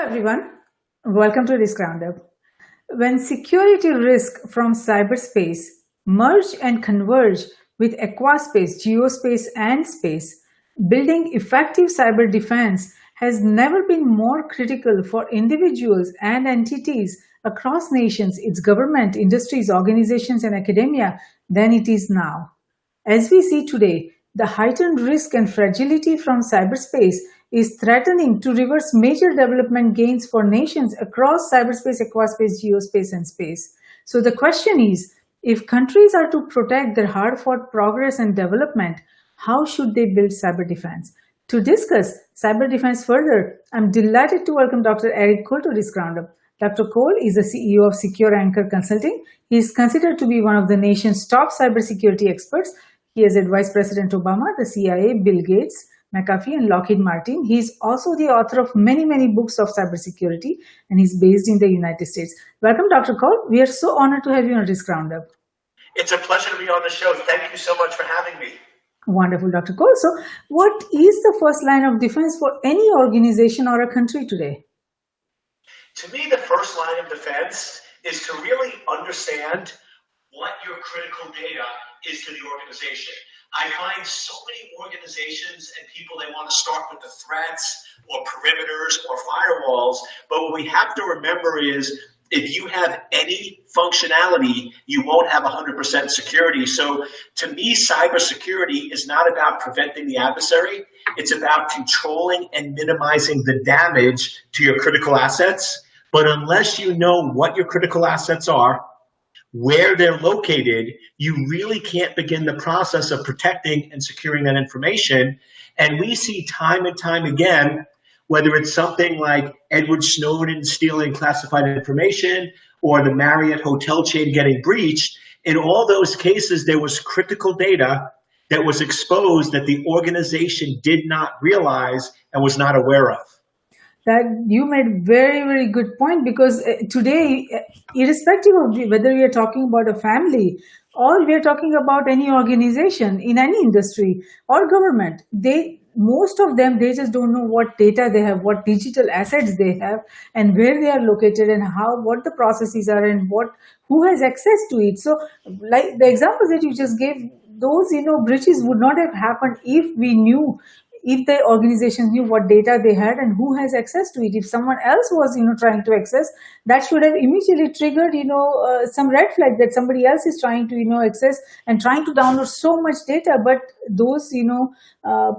everyone. Welcome to Risk Roundup. When security risk from cyberspace merge and converge with aquaspace, geospace, and space, building effective cyber defense has never been more critical for individuals and entities across nations, its government, industries, organizations, and academia than it is now. As we see today, the heightened risk and fragility from cyberspace is threatening to reverse major development gains for nations across cyberspace, aquaspace, geospace, and space. So the question is, if countries are to protect their hard-fought progress and development, how should they build cyber defense? To discuss cyber defense further, I'm delighted to welcome Dr. Eric Cole to Risk Roundup. Dr. Cole is the CEO of Secure Anchor Consulting. He is considered to be one of the nation's top cybersecurity experts. He has advised President Obama, the CIA, Bill Gates, McAfee, and Lockheed Martin. He is also the author of many books of cybersecurity, and he's based in the United States. Welcome, Dr. Cole. We are so honored to have you on Risk Roundup. It's a pleasure to be on the show. Thank you so much for having me. Wonderful, Dr. Cole. So, what is the first line of defense for any organization or a country today? To me, the first line of defense is to really understand what your critical data is to the organization. I find so many organizations and people, they want to start with the threats or perimeters or firewalls, but what we have to remember is if you have any functionality, you won't have 100% security. So to me, cybersecurity is not about preventing the adversary. It's about controlling and minimizing the damage to your critical assets. But unless you know what your critical assets are, where they're located, you really can't begin the process of protecting and securing that information. And we see time and time again, whether it's something like Edward Snowden stealing classified information or the Marriott hotel chain getting breached, in all those cases, there was critical data that was exposed that the organization did not realize and was not aware of. That you made very good point, because today, irrespective of whether we are talking about a family or we are talking about any organization in any industry or government, most of them, they just don't know what data they have, what digital assets they have, and where they are located, and what the processes are, and who has access to it. So, like the examples that you just gave, those breaches would not have happened if the organization knew what data they had and who has access to it. If someone else was, trying to access, that should have immediately triggered, some red flag that somebody else is trying to, access and trying to download so much data. But those,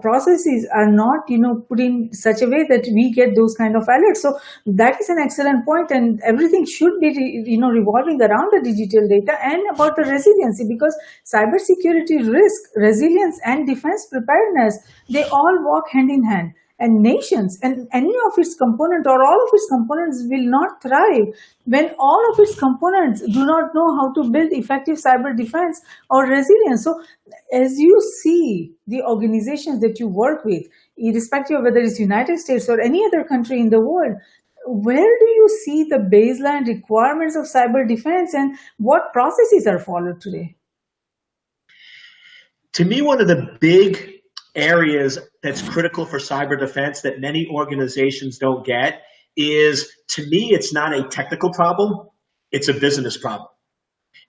processes are not, put in such a way that we get those kind of alerts. So that is an excellent point, and everything should be, revolving around the digital data and about the resiliency, because cybersecurity risk, resilience, and defense preparedness, they all walk hand in hand. And nations and any of its components or all of its components will not thrive when all of its components do not know how to build effective cyber defense or resilience. So as you see the organizations that you work with, irrespective of whether it's United States or any other country in the world, where do you see the baseline requirements of cyber defense and what processes are followed today? To me, one of the big areas that's critical for cyber defense that many organizations don't get is, to me, it's not a technical problem, it's a business problem.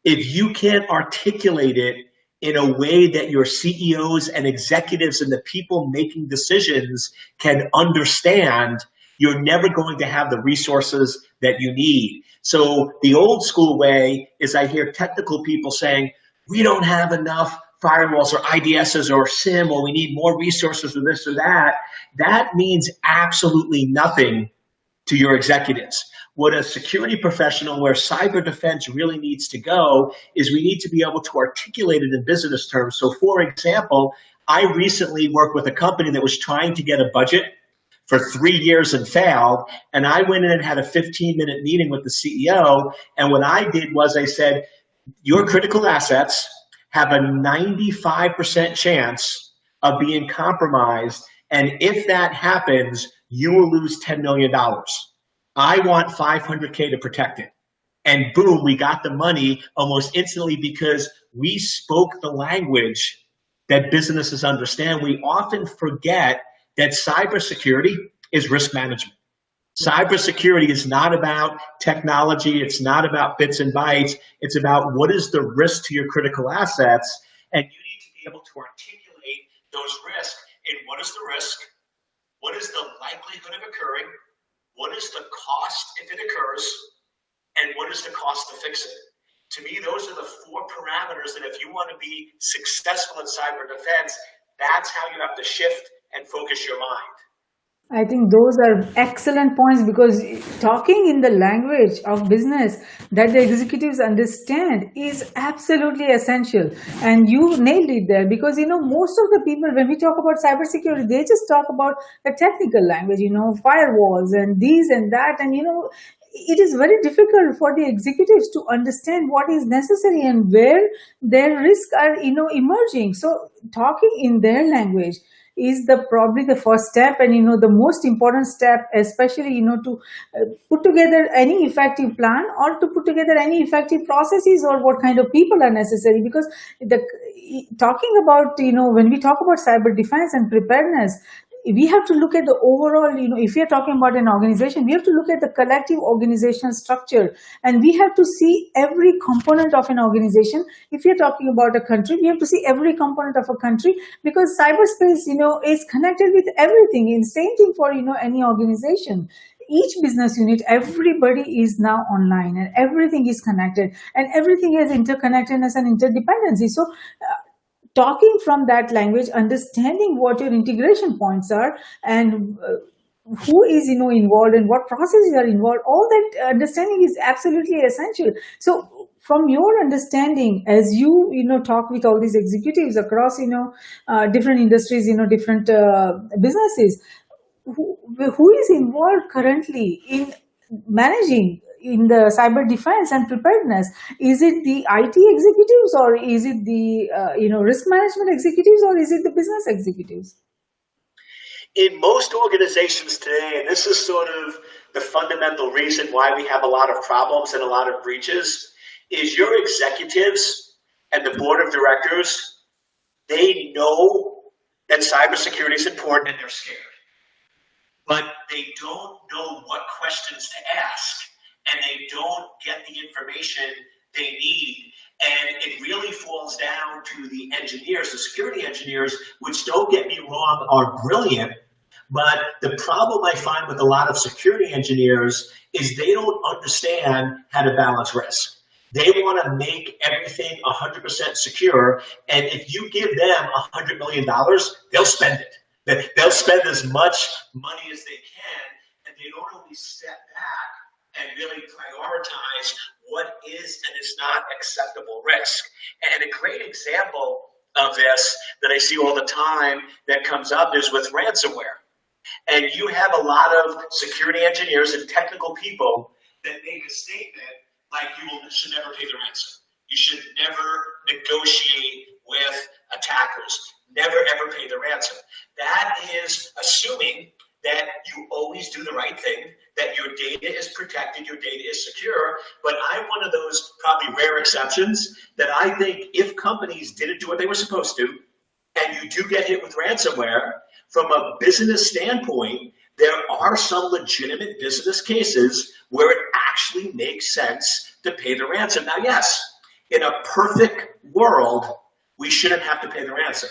If you can't articulate it in a way that your CEOs and executives and the people making decisions can understand, you're never going to have the resources that you need. So the old school way is, I hear technical people saying, we don't have enough firewalls or IDSs or SIM, or we need more resources or this or that. That means absolutely nothing to your executives. What a security professional, where cyber defense really needs to go, is we need to be able to articulate it in business terms. So for example, I recently worked with a company that was trying to get a budget for 3 years and failed. And I went in and had a 15-minute meeting with the CEO. And what I did was I said, your critical assets have a 95% chance of being compromised. And if that happens, you will lose $10 million. I want $500K to protect it. And boom, we got the money almost instantly because we spoke the language that businesses understand. We often forget that cybersecurity is risk management. Cybersecurity is not about technology. It's not about bits and bytes. It's about what is the risk to your critical assets. And you need to be able to articulate those risks. And what is the risk? What is the likelihood of occurring? What is the cost if it occurs? And what is the cost to fix it? To me, those are the four parameters that if you want to be successful in cyber defense, that's how you have to shift and focus your mind. I think those are excellent points because talking in the language of business that the executives understand is absolutely essential. And you nailed it there because, most of the people, when we talk about cybersecurity, they just talk about the technical language, firewalls and these and that. And, it is very difficult for the executives to understand what is necessary and where their risks are, emerging. So talking in their language is the probably the first step, and the most important step, especially to put together any effective plan or to put together any effective processes or what kind of people are necessary. Because the talking about when we talk about cyber defense and preparedness, we have to look at the overall, if we are talking about an organization, we have to look at the collective organizational structure, and we have to see every component of an organization. If we are talking about a country, we have to see every component of a country, because cyberspace, is connected with everything. And same thing for, any organization. Each business unit, everybody is now online and everything is connected and everything has interconnectedness and interdependency. So talking from that language, understanding what your integration points are, and who is involved and what processes are involved, all that understanding is absolutely essential. So from your understanding, as you talk with all these executives across different industries, different businesses, who is involved currently in managing in the cyber defense and preparedness? Is it the IT executives, or is it the risk management executives, or is it the business executives? In most organizations today, and this is sort of the fundamental reason why we have a lot of problems and a lot of breaches, is your executives and the board of directors, they know that cybersecurity is important and they're scared. But they don't know what questions to ask, and they don't get the information they need. And it really falls down to the engineers, the security engineers, which, don't get me wrong, are brilliant. But the problem I find with a lot of security engineers is they don't understand how to balance risk. They want to make everything 100% secure. And if you give them $100 million, they'll spend it. They'll spend as much money as they can, and they don't always step back and really prioritize what is and is not acceptable risk. And a great example of this that I see all the time that comes up is with ransomware. And you have a lot of security engineers and technical people that make a statement like should never pay the ransom. You should never negotiate with attackers. Never ever pay the ransom. That is assuming that you always do the right thing, that your data is protected, your data is secure. But I'm one of those probably rare exceptions that I think if companies didn't do what they were supposed to, and you do get hit with ransomware, from a business standpoint, there are some legitimate business cases where it actually makes sense to pay the ransom. Now, yes, in a perfect world, we shouldn't have to pay the ransom.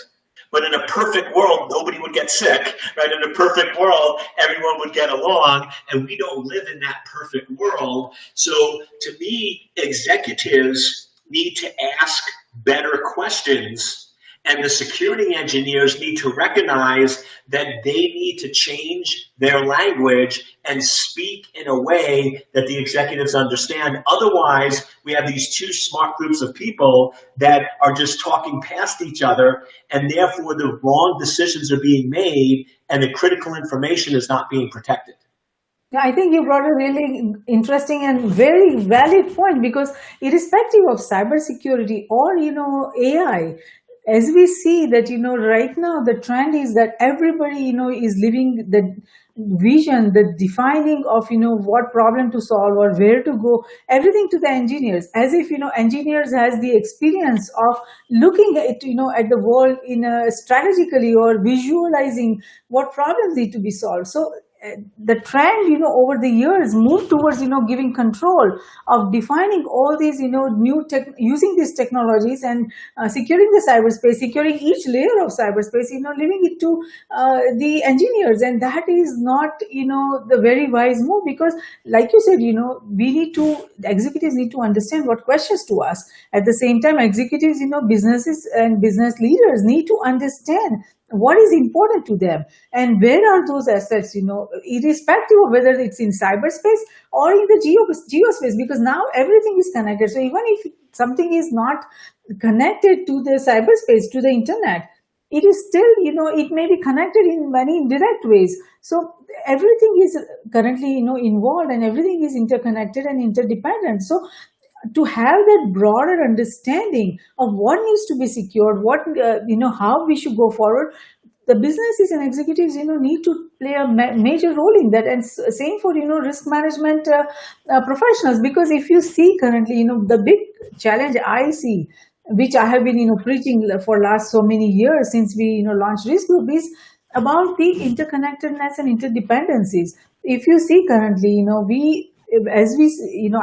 But in a perfect world, nobody would get sick, right? In a perfect world, everyone would get along, and we don't live in that perfect world. So to me, executives need to ask better questions, and the security engineers need to recognize that they need to change their language and speak in a way that the executives understand. Otherwise, we have these two smart groups of people that are just talking past each other, and therefore the wrong decisions are being made and the critical information is not being protected. Yeah, I think you brought a really interesting and very valid point, because irrespective of cybersecurity or AI, as we see that right now the trend is that everybody is living the vision, the defining of what problem to solve or where to go, everything to the engineers, as if engineers has the experience of looking at at the world in a strategically or visualizing what problems need to be solved. So the trend, over the years moved towards, giving control of defining all these, new tech, using these technologies and securing the cyberspace, securing each layer of cyberspace, leaving it to the engineers. And that is not, the very wise move, because like you said, the executives need to understand what questions to ask. At the same time, executives, businesses and business leaders need to understand what is important to them and where are those assets, irrespective of whether it's in cyberspace or in the geospace, because now everything is connected. So even if something is not connected to the cyberspace, to the internet, it is still, it may be connected in many indirect ways. So everything is currently, involved, and everything is interconnected and interdependent. So to have that broader understanding of what needs to be secured, what, how we should go forward, the businesses and executives, need to play a major role in that. And same for, risk management professionals, because if you see currently, the big challenge I see, which I have been, preaching for last so many years since we, launched Risk Group, is about the interconnectedness and interdependencies. If you see currently, we, as we,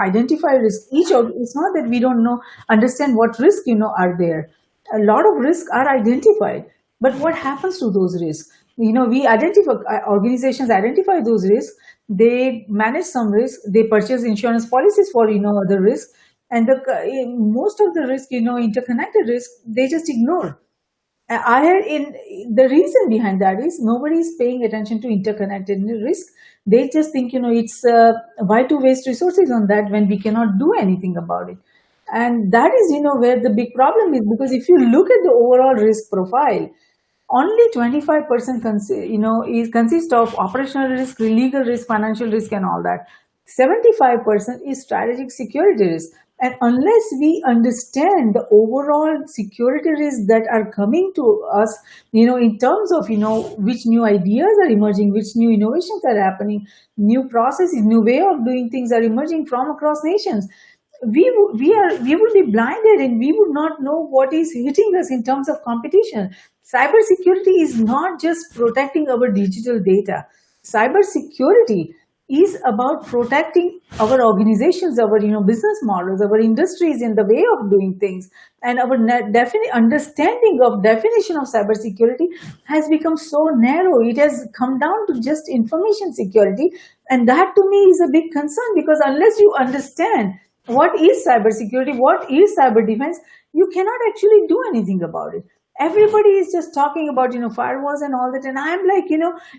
identify risk, it's not that we don't understand what risk, are there. A lot of risks are identified, but what happens to those risks? We identify, organizations identify those risks, they manage some risks, they purchase insurance policies for, other risks, and most of the risk, interconnected risk, they just ignore. In the reason behind that is nobody is paying attention to interconnected risk. They just think, it's why to waste resources on that when we cannot do anything about it. And that is, where the big problem is, because if you look at the overall risk profile, only 25% consists of operational risk, legal risk, financial risk, and all that. 75% is strategic security risk. And unless we understand the overall security risks that are coming to us, in terms of, which new ideas are emerging, which new innovations are happening, new processes, new way of doing things are emerging from across nations, we would be blinded and we would not know what is hitting us in terms of competition. Cybersecurity is not just protecting our digital data. Cybersecurity is about protecting our organizations, our business models, our industries in the way of doing things, and our understanding of definition of cybersecurity has become so narrow. It has come down to just information security, and that to me is a big concern, because unless you understand what is cybersecurity, what is cyber defense, you cannot actually do anything about it. Everybody is just talking about firewalls and all that, and I'm like,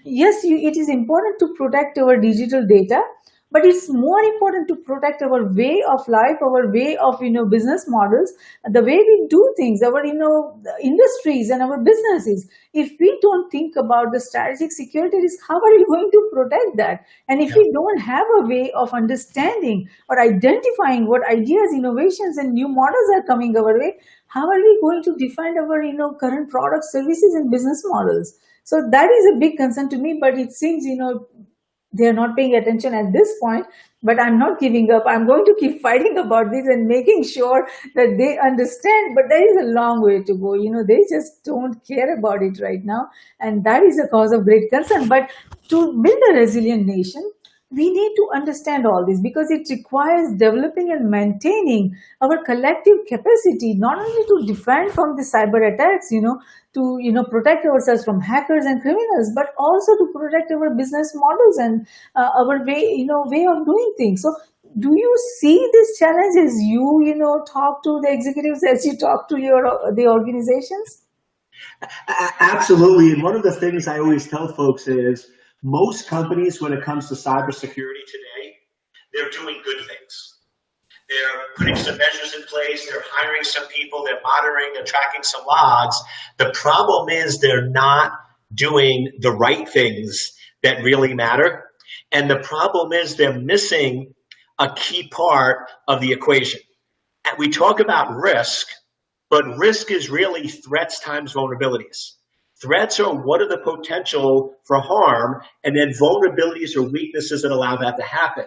yes, it is important to protect our digital data, but it's more important to protect our way of life, our way of business models, the way we do things, our industries and our businesses. If we don't think about the strategic security risk, how are you going to protect that? And if we don't have a way of understanding or identifying what ideas, innovations, and new models are coming our way, how are we going to define our current products, services, and business models? So that is a big concern to me, but it seems they are not paying attention at this point. But I'm not giving up. I'm going to keep fighting about this and making sure that they understand. But there is a long way to go. They just don't care about it right now, and that is a cause of great concern. But to build a resilient nation, we need to understand all this, because it requires developing and maintaining our collective capacity, not only to defend from the cyber attacks, to protect ourselves from hackers and criminals, but also to protect our business models and our way of doing things. So do you see this challenge as you talk to the executives, as you talk to the organizations? Absolutely. And one of the things I always tell folks is most companies, when it comes to cybersecurity today, they're doing good things. They're putting some measures in place. They're hiring some people. They're monitoring and tracking some logs. The problem is they're not doing the right things that really matter. And the problem is they're missing a key part of the equation. And we talk about risk, but risk is really threats times vulnerabilities. Threats are what are the potential for harm, and then vulnerabilities or weaknesses that allow that to happen.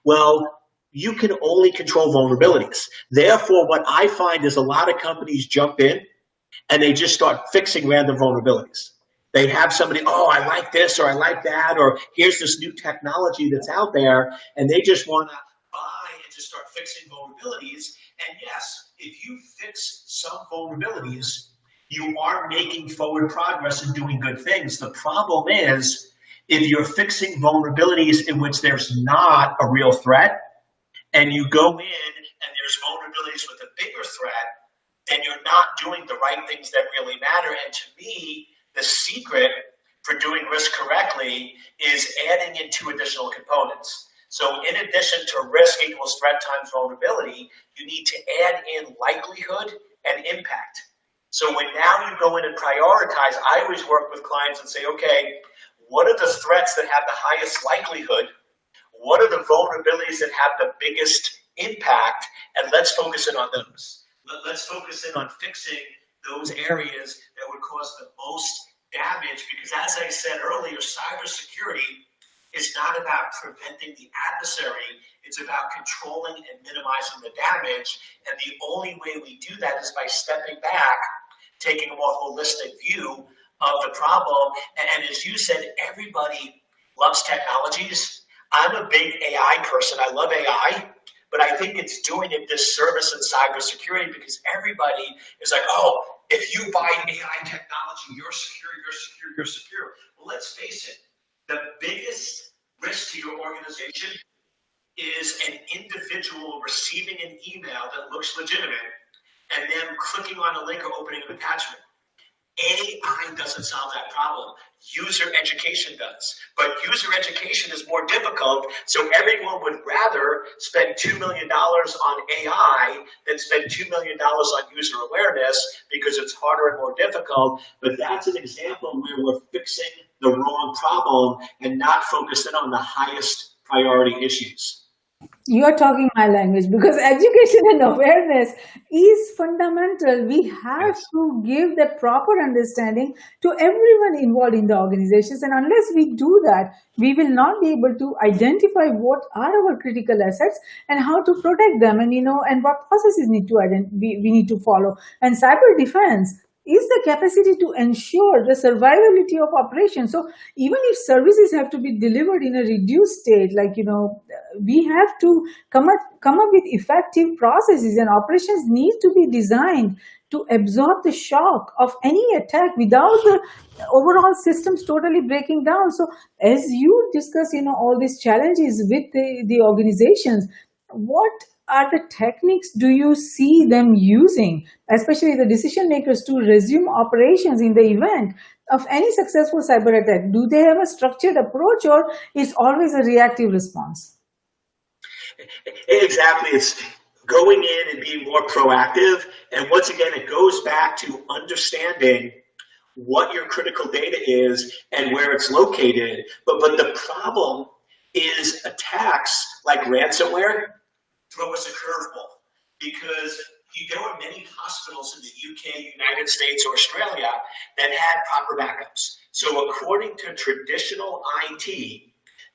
Well, you can only control vulnerabilities. Therefore, what I find is a lot of companies jump in and they just start fixing random vulnerabilities. They have somebody, oh, I like this or I like that, or here's this new technology that's out there, and they just want to buy and just start fixing vulnerabilities. And yes, if you fix some vulnerabilities, you are making forward progress and doing good things. The problem is if you're fixing vulnerabilities in which there's not a real threat, and you go in and there's vulnerabilities with a bigger threat, then you're not doing the right things that really matter. And to me, the secret for doing risk correctly is adding in two additional components. So in addition to risk equals threat times vulnerability, you need to add in likelihood and impact. So when now you go in and prioritize, I always work with clients and say, okay, what are the threats that have the highest likelihood? What are the vulnerabilities that have the biggest impact? And let's focus in on those. Let's focus in on fixing those areas that would cause the most damage, because as I said earlier, cybersecurity is not about preventing the adversary, it's about controlling and minimizing the damage. And the only way we do that is by stepping back, taking a more holistic view of the problem. And as you said, everybody loves technologies. I'm a big AI person. I love AI, but I think it's doing a disservice in cybersecurity because everybody is like, oh, if you buy AI technology, you're secure, you're secure, you're secure. Well, let's face it. The biggest risk to your organization is an individual receiving an email that looks legitimate and then clicking on a link or opening an attachment. AI doesn't solve that problem. User education does. But user education is more difficult, so everyone would rather spend $2 million on AI than spend $2 million on user awareness because it's harder and more difficult. But that's an example where we're fixing the wrong problem and not focusing on the highest priority issues. You are talking my language because education and awareness is fundamental. We have Yes. to give that proper understanding to everyone involved in the organizations. And unless we do that, we will not be able to identify what are our critical assets and how to protect them, and and what processes we need to follow. And cyber defense is the capacity to ensure the survivability of operations. So even if services have to be delivered in a reduced state, we have to come up with effective processes, and operations need to be designed to absorb the shock of any attack without the overall systems totally breaking down. So as you discuss, all these challenges with the organizations, what are the techniques do you see them using, especially the decision makers, to resume operations in the event of any successful cyber attack? Do they have a structured approach, or is always a reactive response? Exactly. It's going in and being more proactive. And once again, it goes back to understanding what your critical data is and where it's located. But the problem is attacks like ransomware throw us a curveball because there were many hospitals in the UK, United States, or Australia that had proper backups. So according to traditional IT,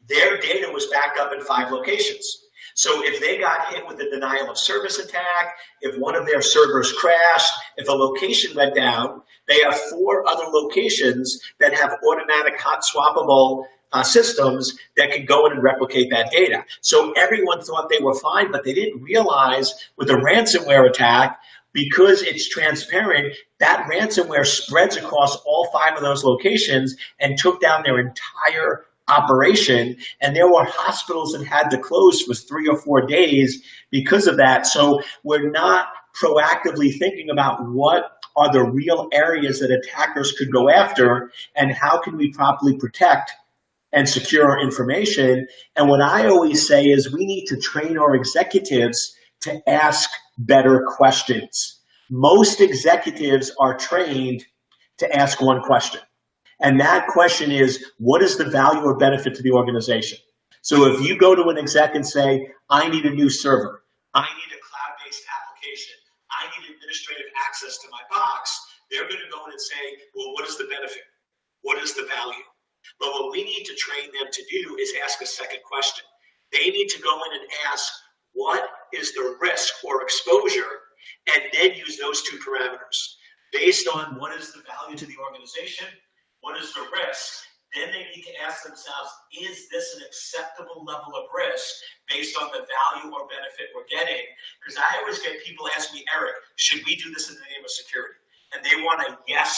their data was backed up in 5 locations. So if they got hit with a denial of service attack, if one of their servers crashed, if a location went down, they have 4 other locations that have automatic hot swappable systems that can go in and replicate that data. So everyone thought they were fine, but they didn't realize with a ransomware attack, because it's transparent, that ransomware spreads across all 5 of those locations and took down their entire operation. And there were hospitals that had to close for 3 or 4 days because of that. So we're not proactively thinking about what are the real areas that attackers could go after and how can we properly protect and secure our information. And what I always say is we need to train our executives to ask better questions. Most executives are trained to ask one question. And that question is, what is the value or benefit to the organization? So if you go to an exec and say, I need a new server, I need a cloud-based application, I need administrative access to my box, they're going to go in and say, well, what is the benefit? What is the value? But what we need to train them to do is ask a second question. They need to go in and ask, what is the risk or exposure? And then use those 2 parameters based on what is the value to the organization, what is the risk? Then they need to ask themselves, is this an acceptable level of risk based on the value or benefit we're getting? Because I always get people ask me, Eric, should we do this in the name of security? And they want a yes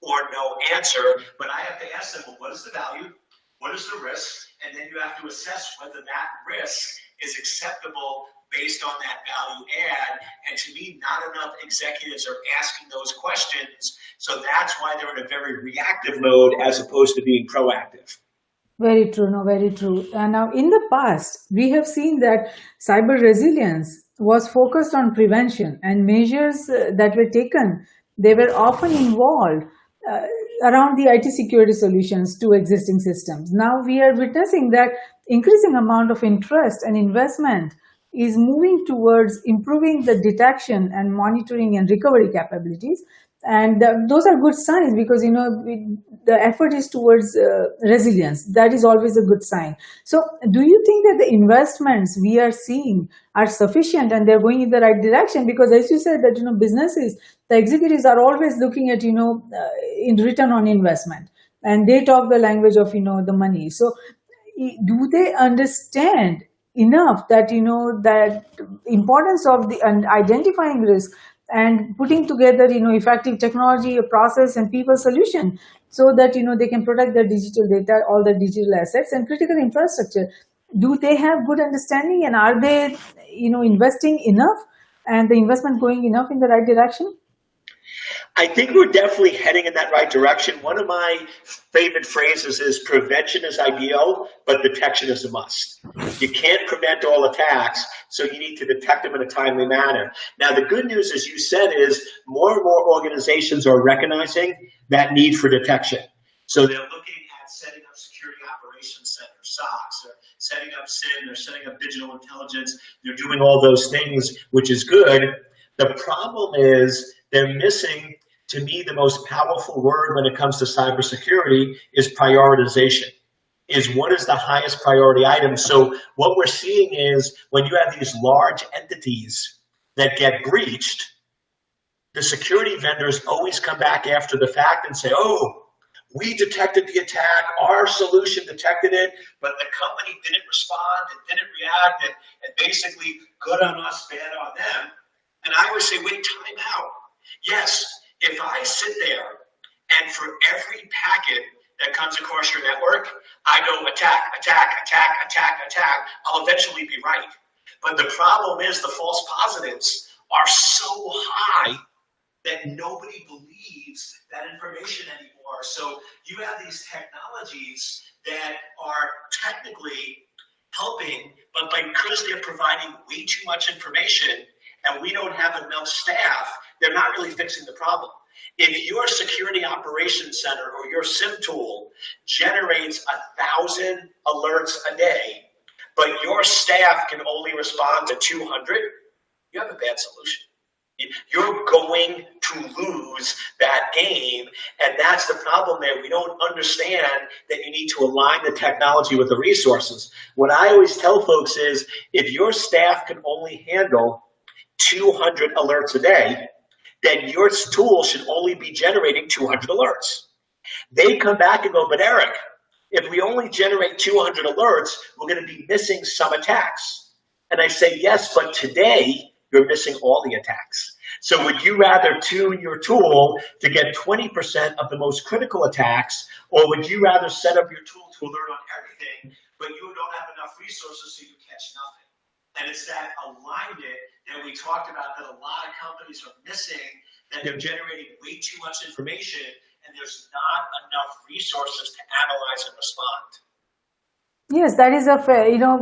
or no answer, but I have to ask them, well, what is the value? What is the risk? And then you have to assess whether that risk is acceptable based on that value add. And to me, not enough executives are asking those questions. So that's why they're in a very reactive mode as opposed to being proactive. Very true, no, very true. And now, in the past, we have seen that cyber resilience was focused on prevention, and measures that were taken, they were often involved uh, around the IT security solutions to existing systems. Now, we are witnessing that increasing amount of interest and investment is moving towards improving the detection and monitoring and recovery capabilities. And those are good signs because the effort is towards resilience. That is always a good sign. So do you think that the investments we are seeing are sufficient and they're going in the right direction? Because as you said that businesses, the executives are always looking at in return on investment, and they talk the language of the money. So do they understand enough that that importance of the and identifying risk and putting together effective technology, a process, and people solution, so that they can protect their digital data, all the digital assets and critical infrastructure? Do they have good understanding, and are they investing enough, and the investment going enough in the right direction? I think we're definitely heading in that right direction. One of my favorite phrases is prevention is ideal, but detection is a must. You can't prevent all attacks, so you need to detect them in a timely manner. Now, the good news, as you said, is more and more organizations are recognizing that need for detection. So they're looking at setting up security operations centers, SOCs, or setting up SIN, they're setting up digital intelligence. They're doing all those things, which is good. The problem is they're missing, to me, the most powerful word when it comes to cybersecurity is prioritization, is what is the highest priority item. So what we're seeing is when you have these large entities that get breached, the security vendors always come back after the fact and say, oh, we detected the attack, our solution detected it, but the company didn't respond and didn't react, and basically good on us, bad on them. And I would say, wait, time out. Yes, if I sit there and for every packet that comes across your network, I go attack, attack, attack, attack, attack, I'll eventually be right. But the problem is the false positives are so high that nobody believes that information anymore. So you have these technologies that are technically helping, but because they're providing way too much information and we don't have enough staff, they're not really fixing the problem. If your security operations center or your SIM tool generates 1,000 alerts a day, but your staff can only respond to 200, you have a bad solution. You're going to lose that game, and that's the problem there. We don't understand that you need to align the technology with the resources. What I always tell folks is if your staff can only handle 200 alerts a day, then your tool should only be generating 200 alerts. They come back and go, but Eric, if we only generate 200 alerts, we're going to be missing some attacks. And I say, yes, but today you're missing all the attacks. So would you rather tune your tool to get 20% of the most critical attacks, or would you rather set up your tool to alert on everything, but you don't have enough resources so you catch nothing? And it's that alignment that we talked about that a lot of companies are missing, that they're generating way too much information and there's not enough resources to analyze and respond. Yes, that is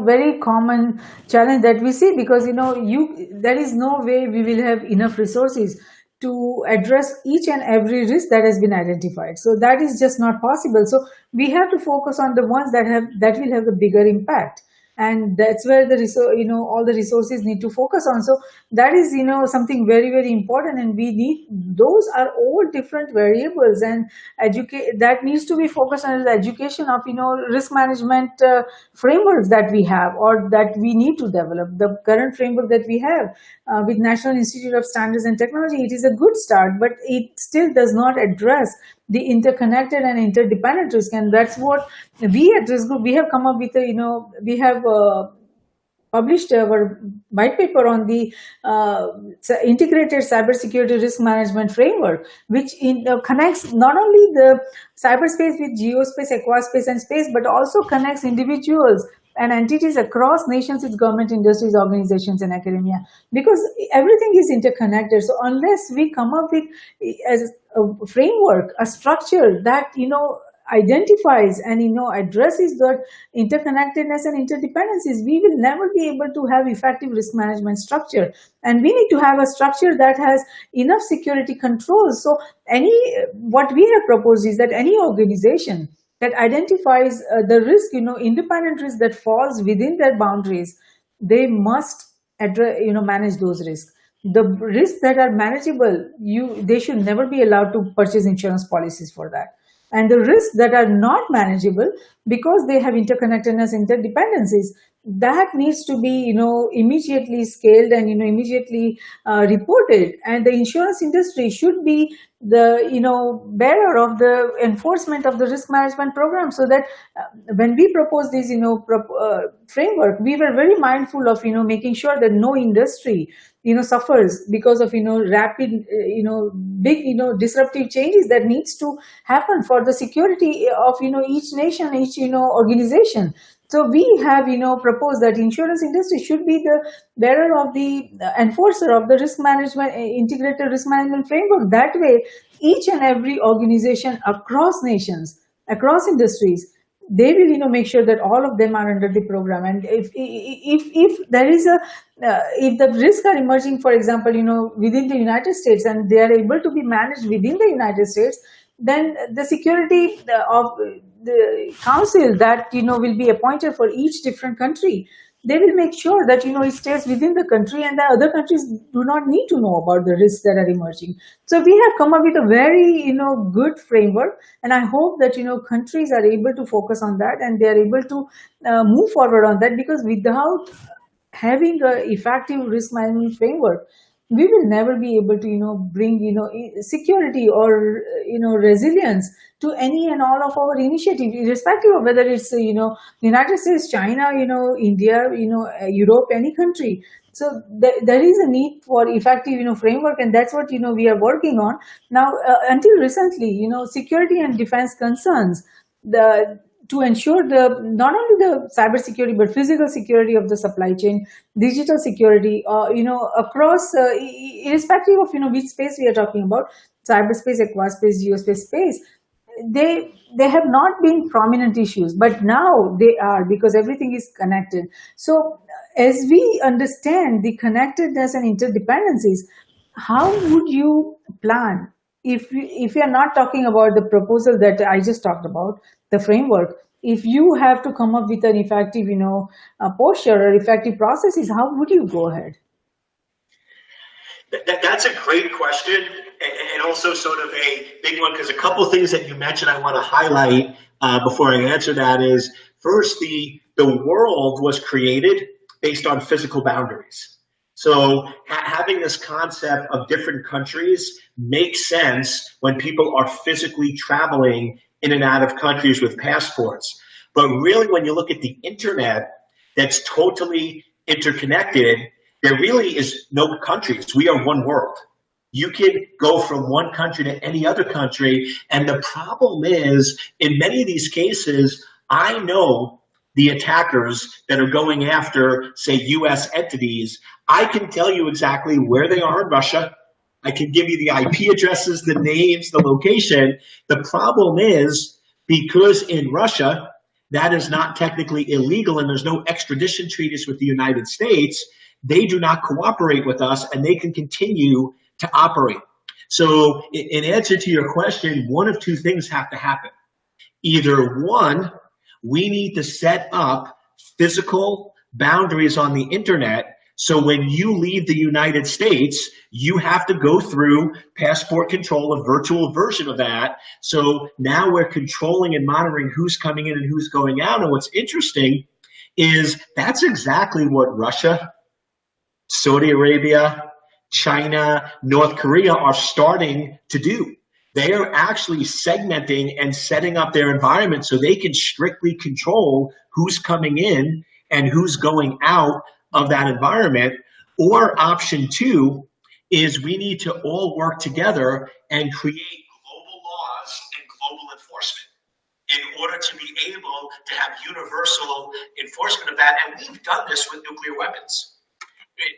very common challenge that we see, because there is no way we will have enough resources to address each and every risk that has been identified. So that is just not possible. So we have to focus on the ones that will have the bigger impact. and that's where all the resources need to focus on. So that is something very, very important, and we need, those are all different variables, and educate that needs to be focused on the education of risk management frameworks that we have, or that we need to develop. The current framework that we have with National Institute of Standards and Technology, it is a good start, but it still does not address the interconnected and interdependent risk. And that's what we at Risk Group, we have come up with we have published our white paper on the integrated cybersecurity risk management framework, which connects not only the cyberspace with geospace, aquaspace, and space, but also connects individuals and entities across nations with government, industries, organizations, and academia, because everything is interconnected. So unless we come up with as a framework, a structure that identifies and addresses that interconnectedness and interdependencies, we will never be able to have effective risk management structure. And we need to have a structure that has enough security controls. So any what we have proposed is that any organization that identifies the risk, independent risk that falls within their boundaries, they must address, manage those risks. The risks that are manageable, they should never be allowed to purchase insurance policies for that. And the risks that are not manageable because they have interconnectedness, interdependencies, that needs to be immediately scaled and immediately reported. And the insurance industry should be the bearer of the enforcement of the risk management program, so that when we propose this framework, we were very mindful of making sure that no industry suffers because of rapid big disruptive changes that needs to happen for the security of each nation, each organization. So we have proposed that insurance industry should be the bearer of the enforcer of the risk management, integrated risk management framework. That way, each and every organization across nations, across industries, they will make sure that all of them are under the program. And if there is a if the risks are emerging, for example within the United States, and they are able to be managed within the United States, then the security of the council that will be appointed for each different country, they will make sure that it stays within the country, and the other countries do not need to know about the risks that are emerging. So we have come up with a very good framework, and I hope that countries are able to focus on that, and they are able to move forward on that, because without having a effective risk management framework, we will never be able to bring security or resilience to any and all of our initiatives, irrespective of whether it's United States, China, India, Europe, any country. So there is a need for effective framework, and that's what we are working on now. Until recently, security and defense concerns, the to ensure the not only the cybersecurity but physical security of the supply chain, digital security, across irrespective of which space we are talking about, cyberspace, aquaspace, geospace, space. They have not been prominent issues, but now they are, because everything is connected. So as we understand the connectedness and interdependencies, how would you plan, if you are not talking about the proposal that I just talked about, the framework, if you have to come up with an effective posture or effective processes, how would you go ahead? That's a great question, and also sort of a big one, because a couple of things that you mentioned I want to highlight before I answer that is, first, the world was created based on physical boundaries. So having this concept of different countries makes sense when people are physically traveling in and out of countries with passports. But really, when you look at the internet, that's totally interconnected, there really is no countries. We are one world. You can go from one country to any other country. And the problem is, in many of these cases, I know the attackers that are going after, say, US entities. I can tell you exactly where they are in Russia. I can give you the IP addresses, the names, the location. The problem is, because in Russia, that is not technically illegal and there's no extradition treaties with the United States, they do not cooperate with us and they can continue to operate. So in answer to your question, one of two things have to happen. Either one, we need to set up physical boundaries on the internet. So when you leave the United States, you have to go through passport control, a virtual version of that. So now we're controlling and monitoring who's coming in and who's going out. And what's interesting is that's exactly what Russia, Saudi Arabia, China, North Korea are starting to do. They are actually segmenting and setting up their environment so they can strictly control who's coming in and who's going out of that environment. Or option two is we need to all work together and create global laws and global enforcement in order to be able to have universal enforcement of that. And we've done this with nuclear weapons.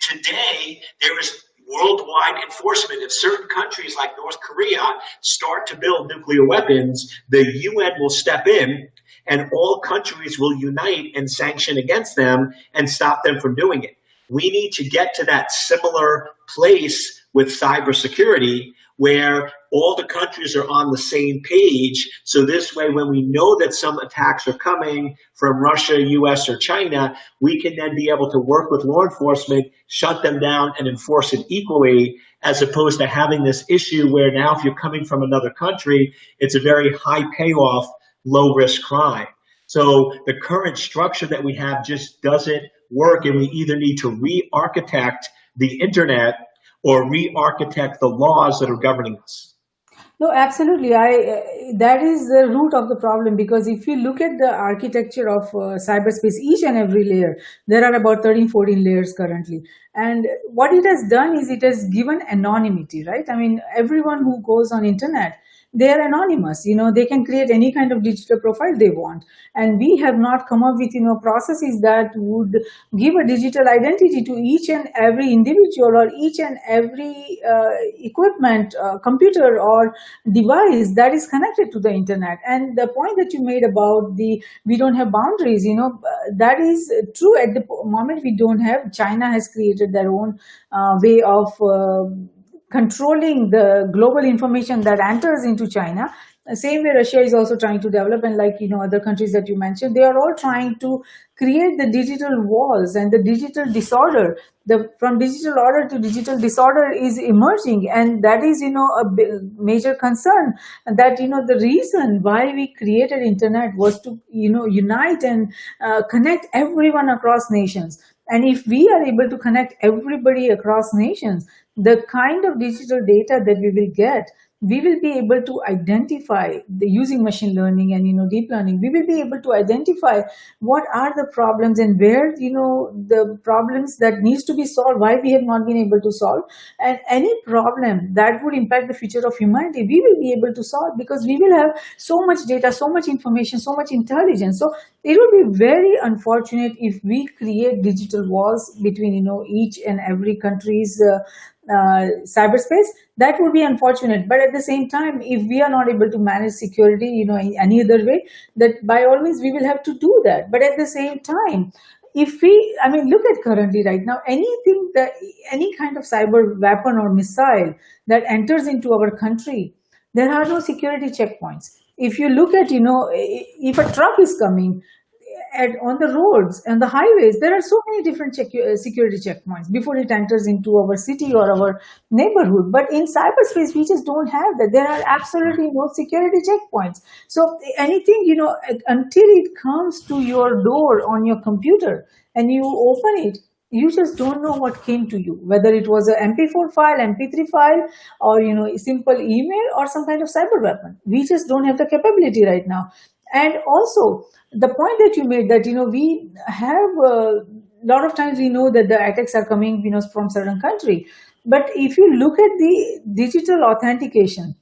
Today, there is worldwide enforcement. If certain countries like North Korea start to build nuclear weapons, the UN will step in and all countries will unite and sanction against them and stop them from doing it. We need to get to that similar place with cybersecurity where all the countries are on the same page. So this way, when we know that some attacks are coming from Russia, US, or China, we can then be able to work with law enforcement, shut them down, and enforce it equally, as opposed to having this issue where now if you're coming from another country, it's a very high payoff, low risk crime. So the current structure that we have just doesn't work, and we either need to re-architect the internet or re-architect the laws that are governing us. No, absolutely. That is the root of the problem, because if you look at the architecture of cyberspace, each and every layer, there are about 13, 14 layers currently. And what it has done is it has given anonymity, right? I mean, everyone who goes on internet, they are anonymous. They can create any kind of digital profile they want. And we have not come up with, processes that would give a digital identity to each and every individual or each and every equipment, computer or device that is connected to the internet. And the point that you made about we don't have boundaries, that is true. At the moment we don't have. China has created their own way of controlling the global information that enters into China. Same way Russia is also trying to develop, and like other countries that you mentioned, they are all trying to create the digital walls and the digital disorder. From digital order to digital disorder is emerging, and that is a major concern. That the reason why we created internet was to unite and connect everyone across nations. And if we are able to connect everybody across nations, the kind of digital data that we will get, we will be able to identify, using machine learning and deep learning, we will be able to identify what are the problems and where the problems that needs to be solved, why we have not been able to solve, and any problem that would impact the future of humanity, we will be able to solve, because we will have so much data, so much information, so much intelligence. So it would be very unfortunate if we create digital walls between each and every country's cyberspace. That would be unfortunate. But at the same time, if we are not able to manage security in any other way, that by all means we will have to do that. But at the same time, if look at currently right now, any kind of cyber weapon or missile that enters into our country, there are no security checkpoints. If you look at if a truck is coming on the roads and the highways, there are so many different security checkpoints before it enters into our city or our neighborhood. But in cyberspace, we just don't have that. There are absolutely no security checkpoints. So anything, until it comes to your door on your computer and you open it, you just don't know what came to you, whether it was an MP4 file, MP3 file, or a simple email or some kind of cyber weapon. We just don't have the capability right now. And also, the point that you made that, we have a lot of times we know that the attacks are coming, from certain country. But if you look at the digital authentication,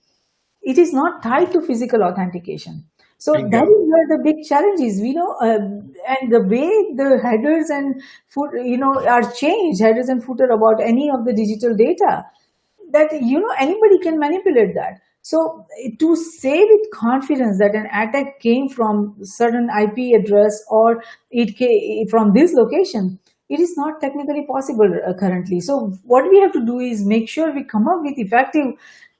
it is not tied to physical authentication. So Bingo. that is where the big challenge is, and the way the headers and are changed, headers and footer about any of the digital data, that anybody can manipulate that. So to say with confidence that an attack came from certain IP address or it came from this location, it is not technically possible currently. So what we have to do is make sure we come up with effective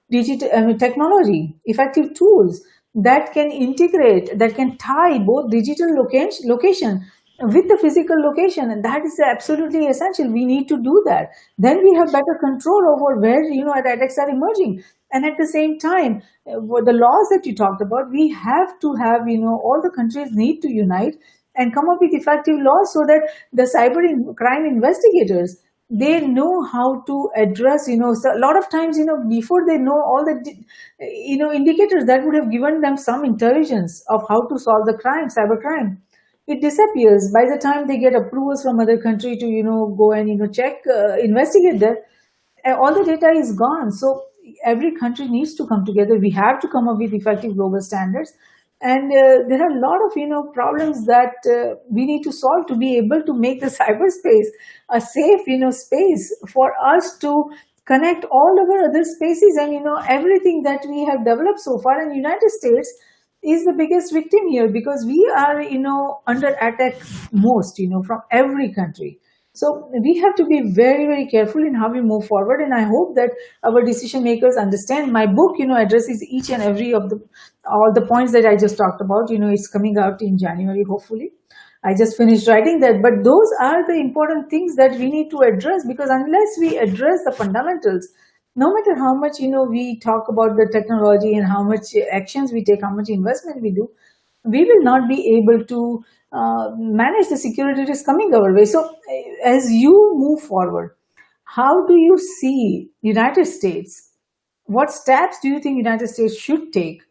digital technology, effective tools that can integrate, that can tie both digital location with the physical location, and that is absolutely essential. We need to do that. Then we have better control over where attacks are emerging. And at the same time, with the laws that you talked about, we have to have, all the countries need to unite and come up with effective laws so that the crime investigators, they know how to address, so a lot of times, before they know all the indicators that would have given them some intelligence of how to solve the crime, cyber crime, it disappears by the time they get approvals from other country to go and check, investigate that. All the data is gone. So every country needs to come together. We have to come up with effective global standards, and there are a lot of problems that we need to solve to be able to make the cyberspace a safe space for us to connect all of our other spaces. And everything that we have developed so far in United States is the biggest victim here, because we are under attack most from every country. So we have to be very, very careful in how we move forward. And I hope that our decision makers understand. My book addresses each and every of the all the points that I just talked about. It's coming out in January, hopefully. I just finished writing that, but those are the important things that we need to address, because unless we address the fundamentals, no matter how much we talk about the technology and how much actions we take, how much investment we do, we will not be able to manage the security risk coming our way. So as you move forward, how do you see United States, what steps do you think United States should take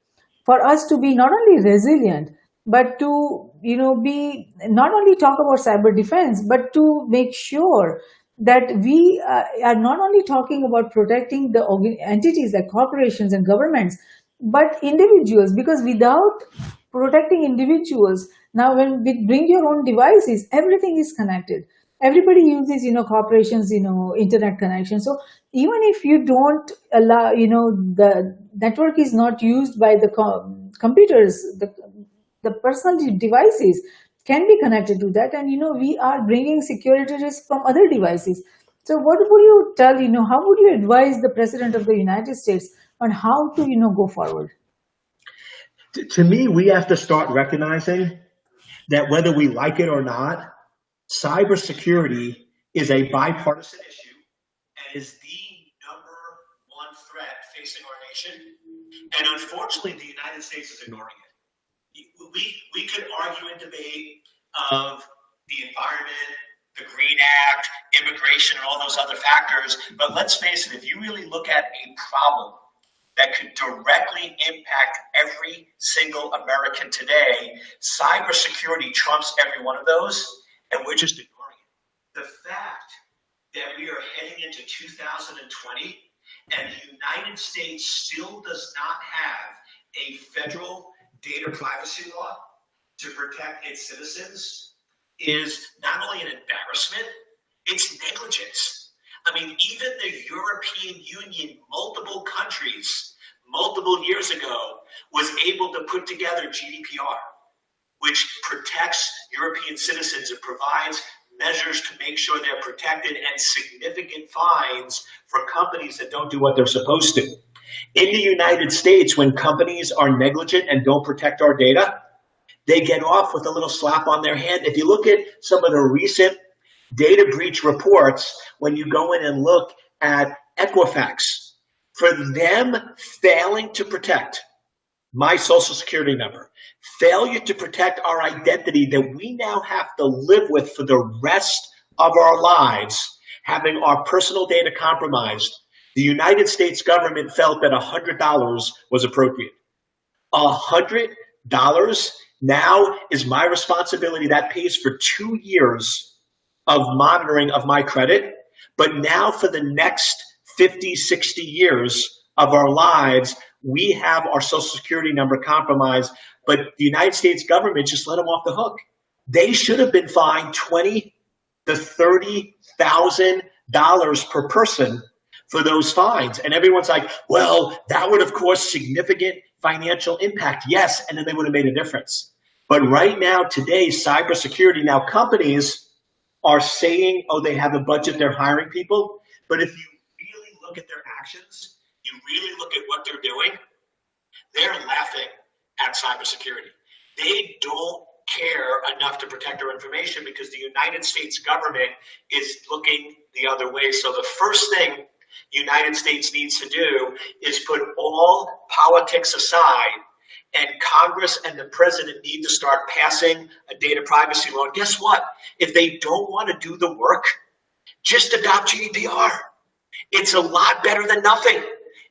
for us to be not only resilient, but to be not only talk about cyber defense, but to make sure that we are not only talking about protecting the entities like corporations and governments, but individuals, because without protecting individuals, now when we bring your own devices, everything is connected. Everybody uses corporations internet connection. So even if you don't allow, the network is not used by the computers, the personal devices can be connected to that, and we are bringing security risk from other devices. So what would you tell, how would you advise the president of the United States on how to go forward? To me, we have to start recognizing that whether we like it or not, cybersecurity is a bipartisan issue and is the number one threat facing our nation. And unfortunately, the United States is ignoring it. We could argue and debate of the environment, the Green Act, immigration, and all those other factors. But let's face it, if you really look at a problem that could directly impact every single American today, cybersecurity trumps every one of those, and we're just ignoring it. The fact that we are heading into 2020 and the United States still does not have a federal data privacy law to protect its citizens is not only an embarrassment, it's negligence. I mean, even the European Union, multiple countries, multiple years ago, was able to put together GDPR, which protects European citizens and provides measures to make sure they're protected and significant fines for companies that don't do what they're supposed to. In the United States, when companies are negligent and don't protect our data, they get off with a little slap on their hand. If you look at some of the recent data breach reports, when you go in and look at Equifax, for them failing to protect my social security number, failure to protect our identity that we now have to live with for the rest of our lives, having our personal data compromised, the United States government felt that $100 was appropriate. $100 now is my responsibility. That pays for 2 years of monitoring of my credit. But now for the next 50, 60 years of our lives, we have our social security number compromised, but the United States government just let them off the hook. They should have been fined $20,000 to $30,000 per person for those fines. And everyone's like, well, that would have caused significant financial impact. Yes, and then they would have made a difference. But right now, today, cybersecurity, now companies are saying, oh, they have a budget, they're hiring people. But if you really look at their actions, you really look at what they're doing, they're laughing at cybersecurity. They don't care enough to protect our information because the United States government is looking the other way. So the first thing the United States needs to do is put all politics aside, and Congress and the president need to start passing a data privacy law. Guess what? If they don't want to do the work, just adopt GDPR. It's a lot better than nothing.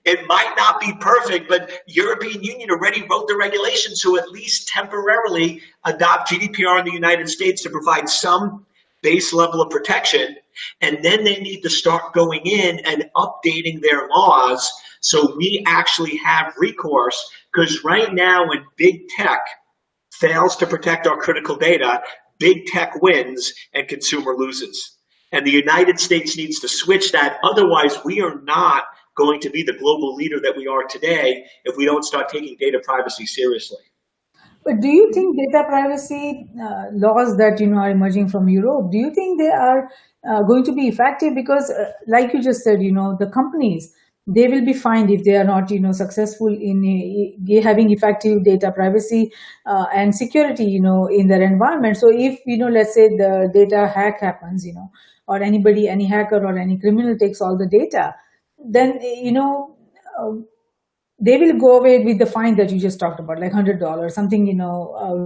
It might not be perfect, but European Union already wrote the regulations to at least temporarily adopt GDPR in the United States to provide some base level of protection. And then they need to start going in and updating their laws so we actually have recourse. Because right now, when big tech fails to protect our critical data, big tech wins and consumer loses. And the United States needs to switch that. Otherwise, we are not going to be the global leader that we are today if we don't start taking data privacy seriously. But do you think data privacy laws that are emerging from Europe, do you think they are going to be effective? Because, like you just said, the companies, they will be fined if they are not successful in having effective data privacy and security in their environment. So if let's say the data hack happens, or any hacker or any criminal takes all the data, then they will go away with the fine that you just talked about, like $100, something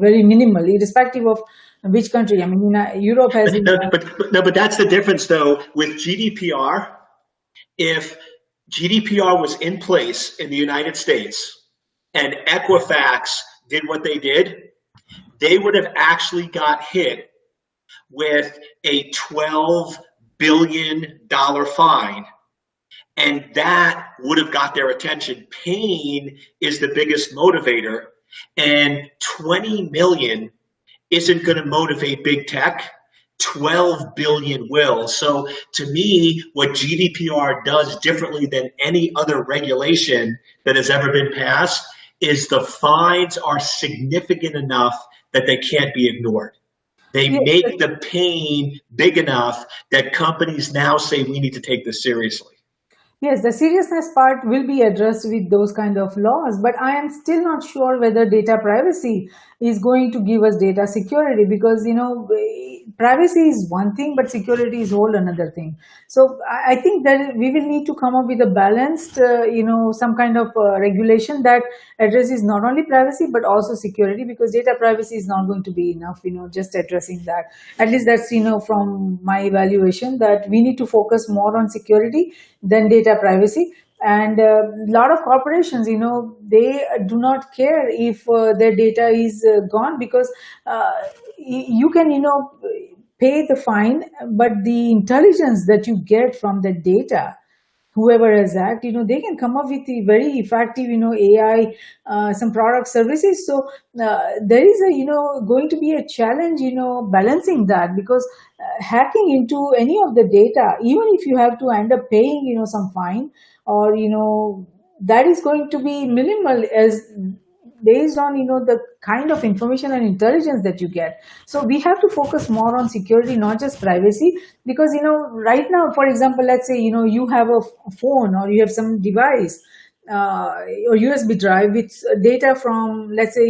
very minimal, irrespective of which country. I mean, Europe has. But that's the difference, though, with GDPR. If GDPR was in place in the United States and Equifax did what they did, they would have actually got hit with a $12 billion fine. And that would have got their attention. Pain is the biggest motivator, and 20 million isn't going to motivate big tech. 12 billion will. So to me, what GDPR does differently than any other regulation that has ever been passed is the fines are significant enough that they can't be ignored. They make the pain big enough that companies now say we need to take this seriously. Yes, the seriousness part will be addressed with those kind of laws, but I am still not sure whether data privacy is going to give us data security, because privacy is one thing, but security is whole another thing. So I think that we will need to come up with a balanced, some kind of regulation that addresses not only privacy but also security, because data privacy is not going to be enough, just addressing that. At least that's from my evaluation, that we need to focus more on security than data privacy. And a lot of corporations, they do not care if their data is gone, because you can, pay the fine, but the intelligence that you get from the data, whoever has that, they can come up with the very effective, AI, some product services. So there is going to be a challenge, balancing that, because hacking into any of the data, even if you have to end up paying, some fine, or, that is going to be minimal as based on, the kind of information and intelligence that you get. So we have to focus more on security, not just privacy, because, right now, for example, let's say, you have a phone or you have some device or USB drive with data from, let's say,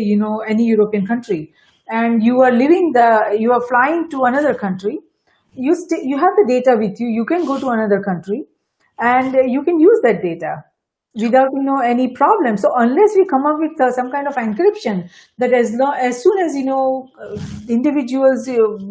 any European country, and you are flying to another country. You have the data with you. You can go to another country and you can use that data without any problem. So unless we come up with some kind of encryption, that as soon as individuals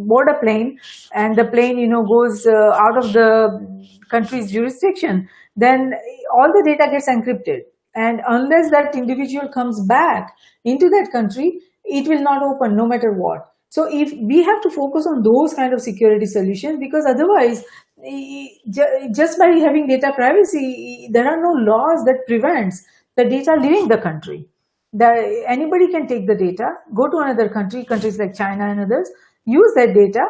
board a plane and the plane goes out of the country's jurisdiction, then all the data gets encrypted, and unless that individual comes back into that country, it will not open no matter what. So if we have to focus on those kind of security solutions, because otherwise, just by having data privacy, there are no laws that prevents the data leaving the country. Anybody can take the data, go to another country, countries like China and others, use that data,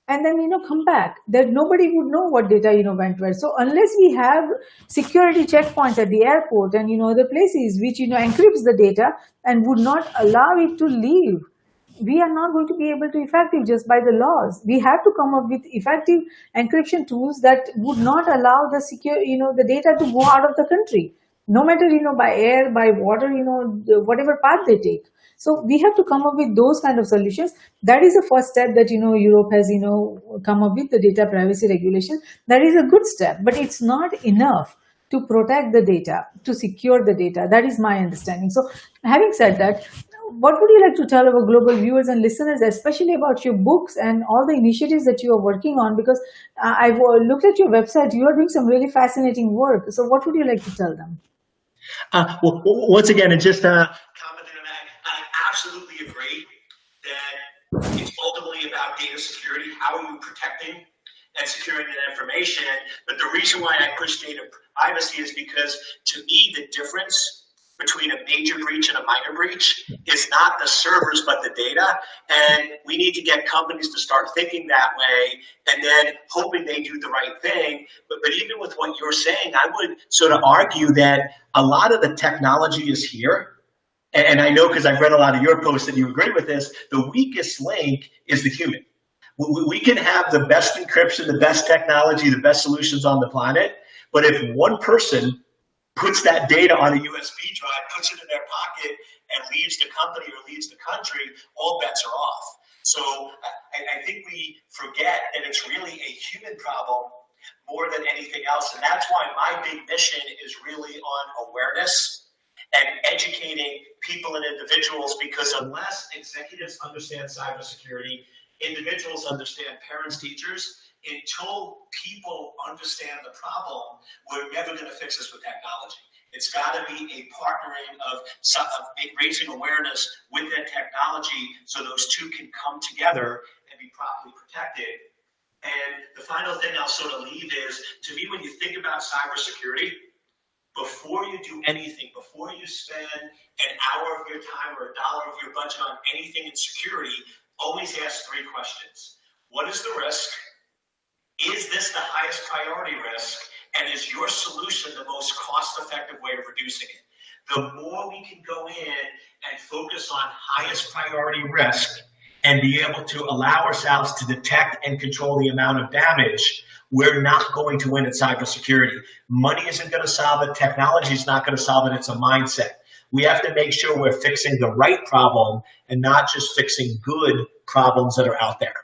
and then come back. That nobody would know what data went where. So unless we have security checkpoints at the airport and other places which encrypts the data and would not allow it to leave, we are not going to be able to effective just by the laws. We have to come up with effective encryption tools that would not allow the data to go out of the country, no matter, by air, by water, whatever path they take. So we have to come up with those kind of solutions. That is the first step that Europe has come up with the data privacy regulation. That is a good step, but it's not enough to protect the data, to secure the data. That is my understanding. So having said that, what would you like to tell our global viewers and listeners, especially about your books and all the initiatives that you are working on? Because I've looked at your website, you are doing some really fascinating work. So what would you like to tell them? Well, once again, and just commenting on that, I absolutely agree that it's ultimately about data security. How are you protecting and securing that information? But the reason why I push data privacy is because, to me, the difference between a major breach and a minor breach is not the servers but the data, and we need to get companies to start thinking that way and then hoping they do the right thing. But even with what you're saying, I would sort of argue that a lot of the technology is here. And I know, because I've read a lot of your posts that you agree with this, the weakest link is the human. We can have the best encryption, the best technology, the best solutions on the planet, but if one person puts that data on a USB drive, puts it in their pocket, and leaves the company or leaves the country, all bets are off. So I think we forget that it's really a human problem more than anything else. And that's why my big mission is really on awareness and educating people and individuals, because unless executives understand cybersecurity, individuals understand, parents, teachers, until people understand the problem, we're never going to fix this with technology. It's got to be a partnering of raising awareness with that technology so those two can come together and be properly protected. And the final thing I'll sort of leave is, to me, when you think about cybersecurity, before you do anything, before you spend an hour of your time or a dollar of your budget on anything in security, always ask three questions. What is the risk? Is this the highest priority risk? And is your solution the most cost-effective way of reducing it? The more we can go in and focus on highest priority risk and be able to allow ourselves to detect and control the amount of damage, we're not going to win at cybersecurity. Money isn't going to solve it. Technology is not going to solve it. It's a mindset. We have to make sure we're fixing the right problem and not just fixing good problems that are out there.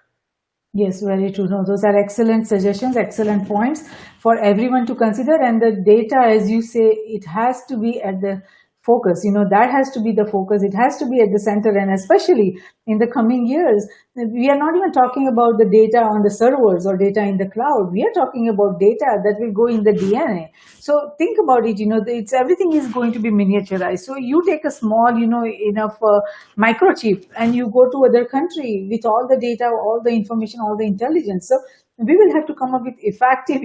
Yes, very true. No, those are excellent suggestions, excellent points for everyone to consider. And the data, as you say, it has to be at the focus. That has to be the focus. It has to be at the center. And especially in the coming years, we are not even talking about the data on the servers or data in the cloud. We are talking about data that will go in the DNA. So think about it, it's everything is going to be miniaturized. So you take a small, enough microchip and you go to other country with all the data, all the information, all the intelligence. So we will have to come up with effective,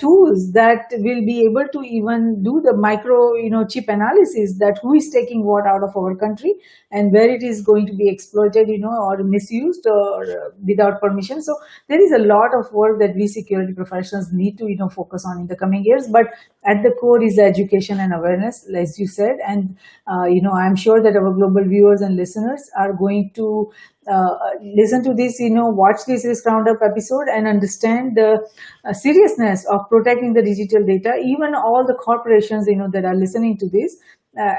tools that will be able to even do the micro, chip analysis, that who is taking what out of our country and where it is going to be exploited, or misused or without permission. So there is a lot of work that we security professionals need to, focus on in the coming years. But at the core is the education and awareness, as you said. And, I'm sure that our global viewers and listeners are going to listen to this, watch this Risk Roundup episode and understand the seriousness of protecting the digital data. Even all the corporations, that are listening to this,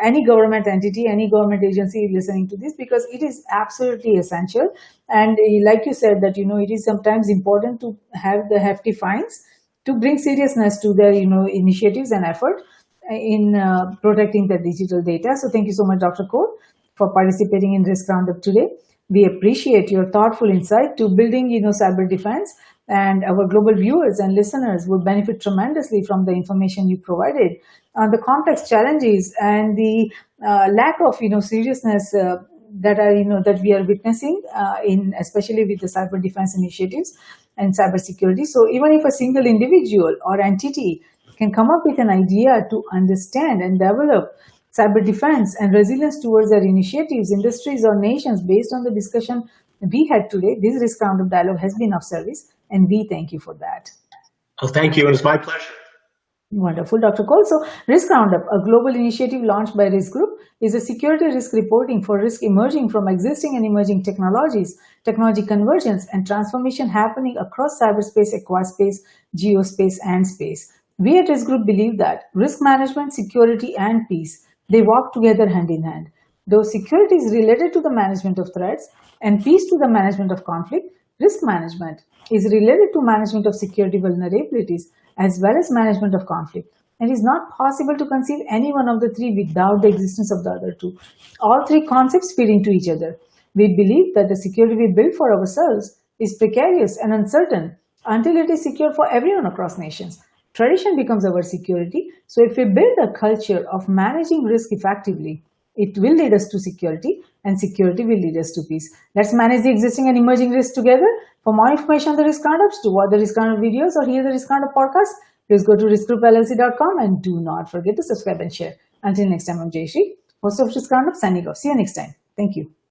any government entity, any government agency listening to this, because it is absolutely essential. And like you said, that, it is sometimes important to have the hefty fines to bring seriousness to their, initiatives and effort in protecting the digital data. So thank you so much, Dr. Cole, for participating in Risk Roundup today. We appreciate your thoughtful insight to building, cyber defense, and our global viewers and listeners will benefit tremendously from the information you provided on the complex challenges and the lack of, seriousness that are, that we are witnessing in, especially with the cyber defense initiatives and cybersecurity. So even if a single individual or entity can come up with an idea to understand and develop cyber defense and resilience towards their initiatives, industries, or nations based on the discussion we had today, this Risk Roundup dialogue has been of service, and we thank you for that. Well, thank you. It was my pleasure. Wonderful, Dr. Cole. So, Risk Roundup, a global initiative launched by Risk Group, is a security risk reporting for risk emerging from existing and emerging technologies, technology convergence, and transformation happening across cyberspace, aquaspace, geospace, and space. We at Risk Group believe that risk management, security, and peace, they walk together hand in hand. Though security is related to the management of threats and peace to the management of conflict, risk management is related to management of security vulnerabilities as well as management of conflict. It is not possible to conceive any one of the three without the existence of the other two. All three concepts feed into each other. We believe that the security we build for ourselves is precarious and uncertain until it is secure for everyone across nations. Tradition becomes our security. So, if we build a culture of managing risk effectively, it will lead us to security, and security will lead us to peace. Let's manage the existing and emerging risks together. For more information on the risk roundups, to watch the risk roundup videos or hear the risk roundup podcast, please go to riskgroupllc.com and do not forget to subscribe and share. Until next time, I'm Jayashree, host of Risk Roundup, signing off. See you next time. Thank you.